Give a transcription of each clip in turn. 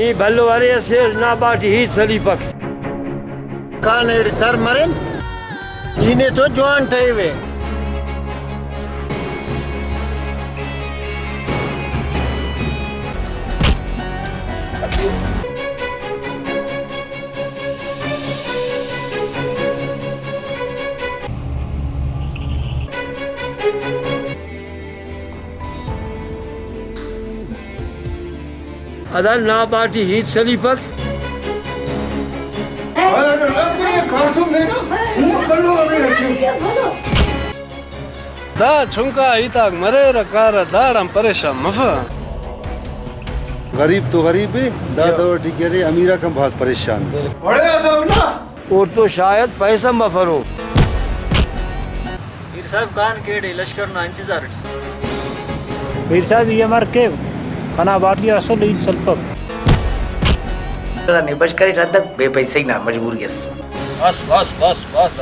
ई भलवारे से ना बाटी ही सलीपक कानेड़ सर मरेन इने तो जवान ठेवे अदा ना बाटी ही सलीपक दा छुंका इताक मरे रकार दाड़म परेशान मफा गरीब तो गरीब है, दादा और टिकेरे अमीरा कम बहुत परेशान है। और तो शायद पैसा मफरो मीर साहब कान केड़े लश्कर ना इंतजार मीर साहब ये मर के खाना बाटी असल ईद सल्पक नहीं बच करी रद्द बे पैसे ही ना मजबूर यस बस बस बस बस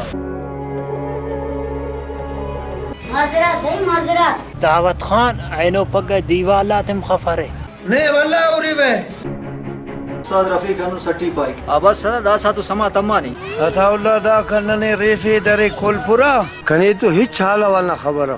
माजरात है माजरात दावत खान आइनो पग दीवाला तुम खफरे ने वल्ला उरी वे उस्ताद रफीक अनु सट्टी पाई आवाज सदा दासा तो समा तम्मानी अथाउल्ला दा कन्ने रेफे दरे कोलपुरा कने तो ही छाला वाला खबर